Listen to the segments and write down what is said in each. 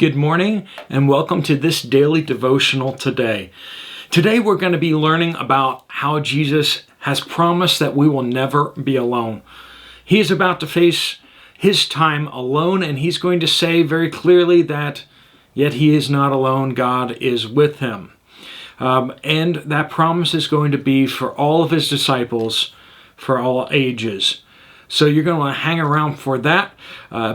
Good morning and welcome to this Daily Devotional Today. Today we're going to be learning about how Jesus has promised that we will never be alone. He is about to face his time alone, and he's going to say very clearly that yet he is not alone, God is with him. And that promise is going to be for all of his disciples for all ages. So you're going to want to hang around for that.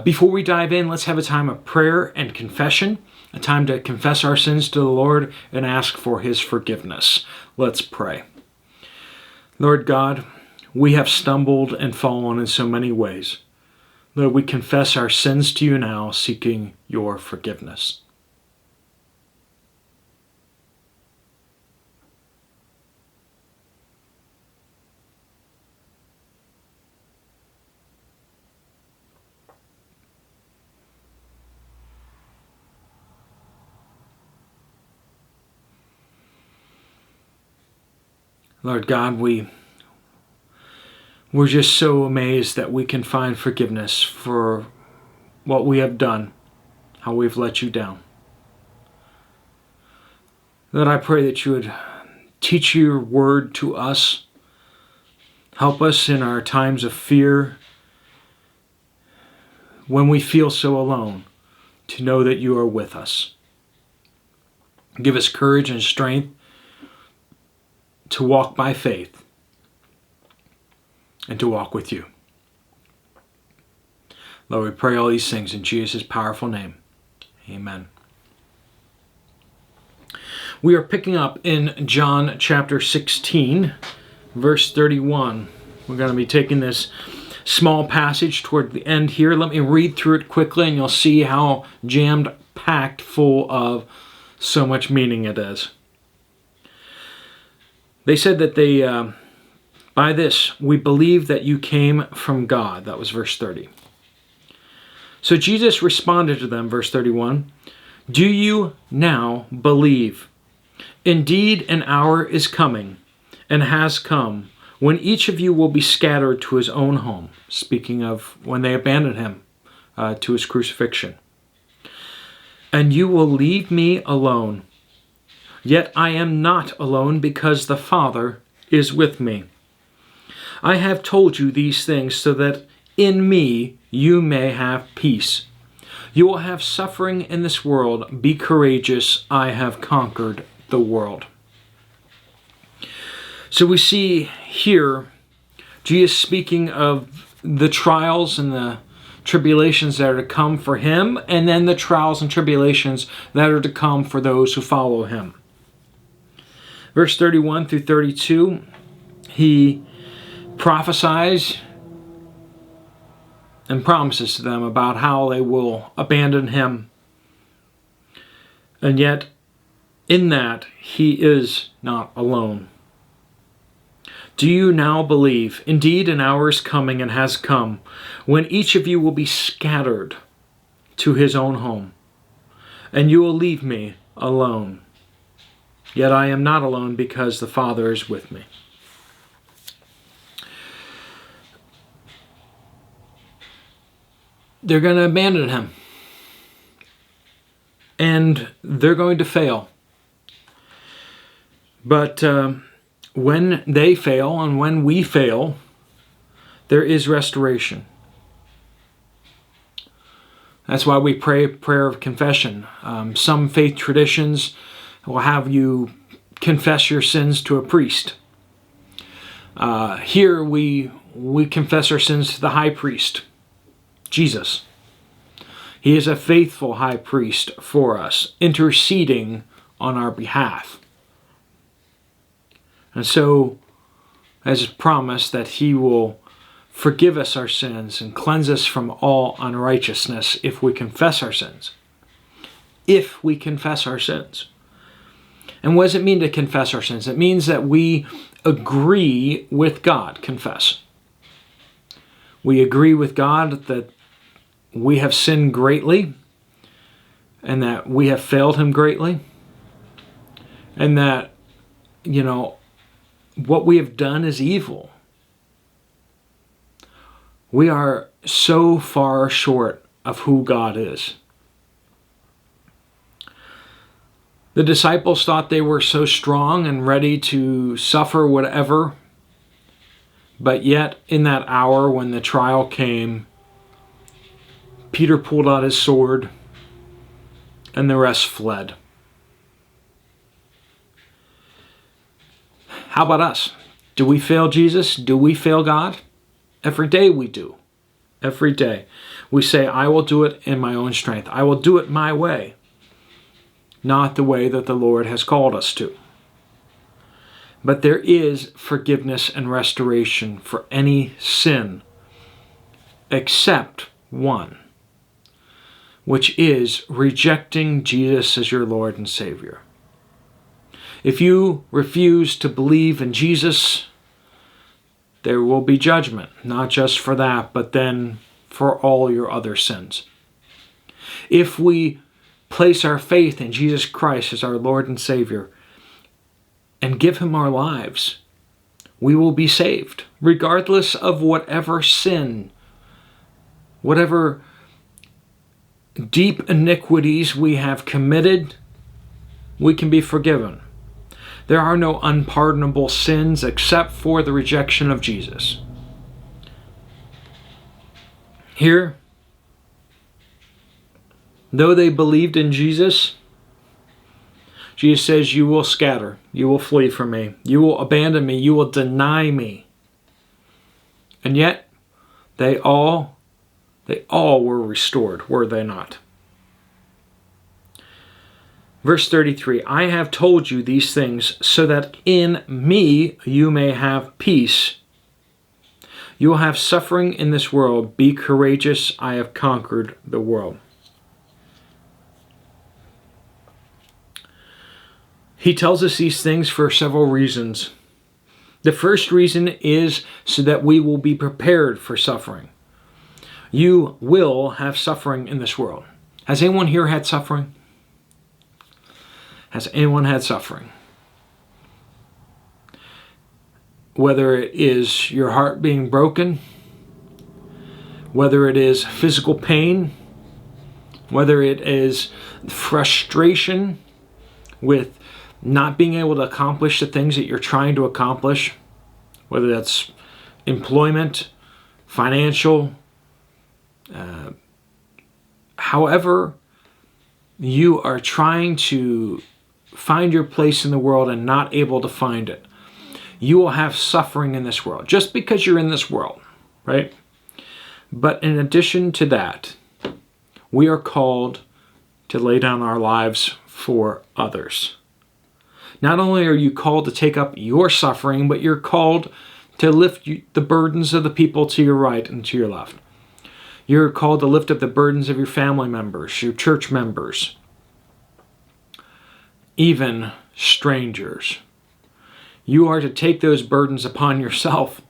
Before we dive in, let's have a time of prayer and confession, a time to confess our sins to the Lord and ask for his forgiveness. Let's pray. Lord God, we have stumbled and fallen in so many ways. Lord, we confess our sins to you now, seeking your forgiveness. Lord God, we're just so amazed that we can find forgiveness for what we have done, how we've let you down. Lord, I pray that you would teach your word to us, help us in our times of fear, when we feel so alone, to know that you are with us. Give us courage and strength to walk by faith and to walk with you. Lord, we pray all these things in Jesus' powerful name. Amen. We are picking up in John chapter 16, verse 31. We're going to be taking this small passage toward the end here. Let me read through it quickly and you'll see how jammed packed full of so much meaning it is. They said that by this, we believe that you came from God. That was verse 30. So Jesus responded to them, verse 31, "Do you now believe? Indeed, an hour is coming and has come when each of you will be scattered to his own home." Speaking of when they abandoned him to his crucifixion. "And you will leave me alone. Yet I am not alone because the Father is with me. I have told you these things so that in me you may have peace. You will have suffering in this world. Be courageous. I have conquered the world." So we see here Jesus speaking of the trials and the tribulations that are to come for him, and then the trials and tribulations that are to come for those who follow him. Verse 31 through 32, he prophesies and promises to them about how they will abandon him. And yet, in that, he is not alone. "Do you now believe? Indeed, an hour is coming and has come when each of you will be scattered to his own home, and you will leave me alone. Yet I am not alone because the Father is with me." They're going to abandon him. And they're going to fail. But when they fail and when we fail, there is restoration. That's why we pray a prayer of confession. Some faith traditions will have you confess your sins to a priest. Here we confess our sins to the high priest, Jesus. He is a faithful high priest for us, interceding on our behalf. And so, as promised, that he will forgive us our sins and cleanse us from all unrighteousness if we confess our sins. If we confess our sins. And what does it mean to confess our sins? It means that we agree with God. Confess. We agree with God that we have sinned greatly and that we have failed him greatly. And that, what we have done is evil. We are so far short of who God is. The disciples thought they were so strong and ready to suffer whatever, but yet in that hour when the trial came, Peter pulled out his sword and the rest fled. How about us? Do we fail Jesus? Do we fail God? Every day we do. Every day. We say, I will do it in my own strength. I will do it my way, not the way that the Lord has called us to. But there is forgiveness and restoration for any sin except one, which is rejecting Jesus as your Lord and Savior. If you refuse to believe in Jesus, there will be judgment, not just for that, but then for all your other sins. If we place our faith in Jesus Christ as our Lord and Savior and give Him our lives, we will be saved, regardless of whatever sin, whatever deep iniquities we have committed, we can be forgiven. There are no unpardonable sins except for the rejection of Jesus. Here, though they believed in Jesus, Jesus says, you will scatter, you will flee from me, you will abandon me, you will deny me. And yet, they all were restored, were they not? Verse 33, I have told you these things so that in me you may have peace. You will have suffering in this world. Be courageous. I have conquered the world. He tells us these things for several reasons. The first reason is so that we will be prepared for suffering. You will have suffering in this world. Has anyone here had suffering? Has anyone had suffering? Whether it is your heart being broken, whether it is physical pain, whether it is frustration with not being able to accomplish the things that you're trying to accomplish, whether that's employment, financial, however you are trying to find your place in the world and not able to find it, you will have suffering in this world, just because you're in this world, right? But in addition to that, we are called to lay down our lives for others. Not only are you called to take up your suffering, but you're called to lift the burdens of the people to your right and to your left. You're called to lift up the burdens of your family members, your church members, even strangers. You are to take those burdens upon yourself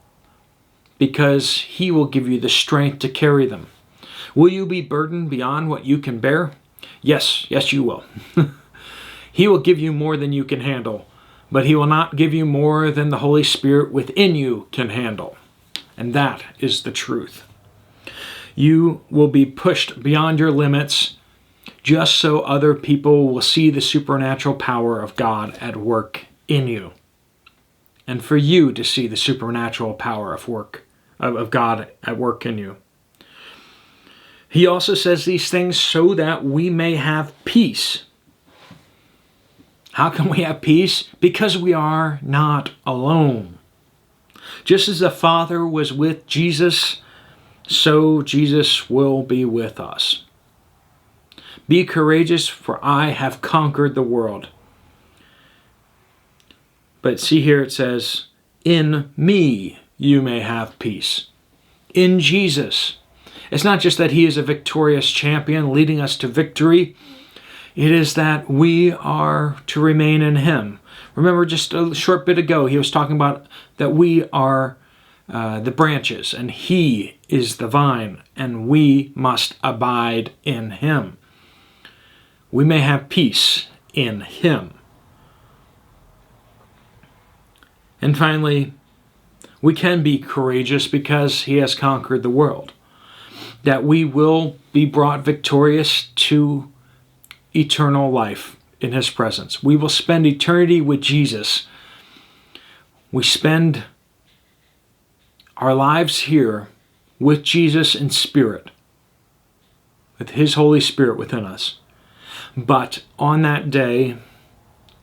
because He will give you the strength to carry them. Will you be burdened beyond what you can bear? Yes, you will. He will give you more than you can handle, but He will not give you more than the Holy Spirit within you can handle. And that is the truth. You will be pushed beyond your limits just so other people will see the supernatural power of God at work in you. And for you to see the supernatural power of God at work in you. He also says these things so that we may have peace. How can we have peace? Because we are not alone. Just as the Father was with Jesus, so Jesus will be with us. Be courageous, for I have conquered the world. But see here it says, in me you may have peace. In Jesus. It's not just that He is a victorious champion leading us to victory. It is that we are to remain in Him. Remember just a short bit ago, He was talking about that we are the branches and He is the vine and we must abide in Him. We may have peace in Him. And finally, we can be courageous because He has conquered the world. That we will be brought victorious to eternal life in His presence. We will spend eternity with Jesus. We spend our lives here with Jesus in spirit, with His Holy Spirit within us. But on that day,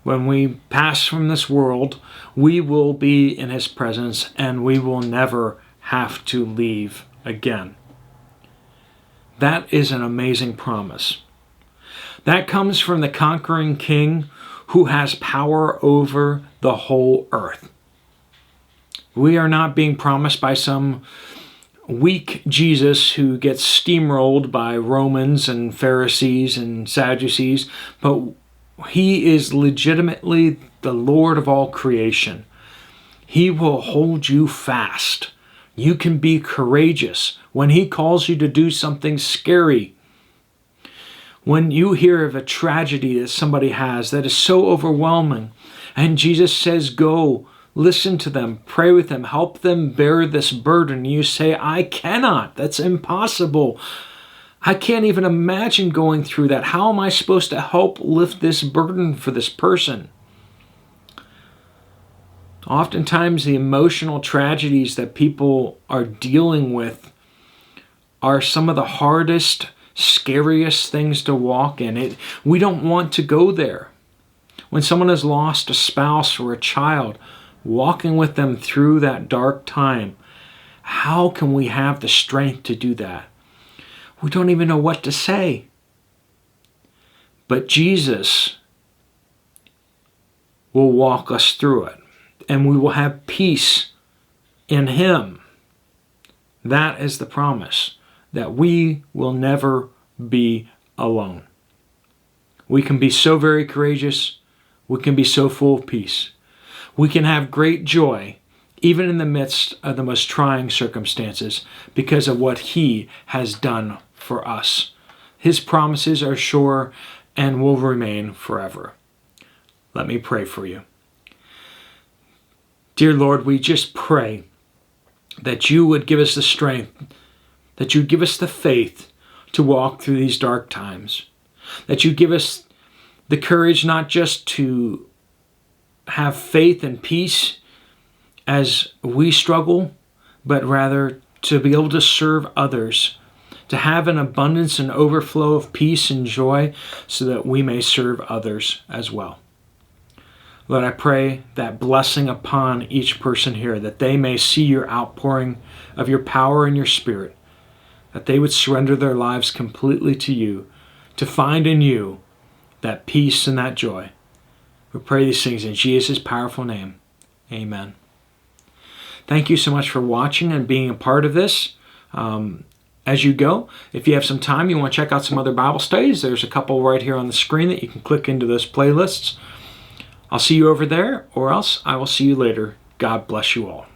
when we pass from this world, we will be in His presence and we will never have to leave again. That is an amazing promise. That comes from the conquering King who has power over the whole earth. We are not being promised by some weak Jesus who gets steamrolled by Romans and Pharisees and Sadducees, but He is legitimately the Lord of all creation. He will hold you fast. You can be courageous when He calls you to do something scary. When you hear of a tragedy that somebody has that is so overwhelming, and Jesus says, go, listen to them, pray with them, help them bear this burden. You say, I cannot. That's impossible. I can't even imagine going through that. How am I supposed to help lift this burden for this person? Oftentimes, the emotional tragedies that people are dealing with are some of the hardest, scariest things to walk in. We don't want to go there. When someone has lost a spouse or a child, walking with them through that dark time, how can we have the strength to do that? We don't even know what to say. But Jesus will walk us through it, and we will have peace in Him. That is the promise, that we will never be alone. We can be so very courageous. We can be so full of peace. We can have great joy, even in the midst of the most trying circumstances, because of what He has done for us. His promises are sure and will remain forever. Let me pray for you. Dear Lord, we just pray that You would give us the strength, that You give us the faith to walk through these dark times, that You give us the courage not just to have faith and peace as we struggle, but rather to be able to serve others, to have an abundance and overflow of peace and joy so that we may serve others as well. Lord, I pray that blessing upon each person here, that they may see Your outpouring of Your power and Your Spirit, that they would surrender their lives completely to You, to find in You that peace and that joy. We pray these things in Jesus' powerful name. Amen. Thank you so much for watching and being a part of this. As you go, if you have some time, you want to check out some other Bible studies, there's a couple right here on the screen that you can click into those playlists. I'll see you over there, or else I will see you later. God bless you all.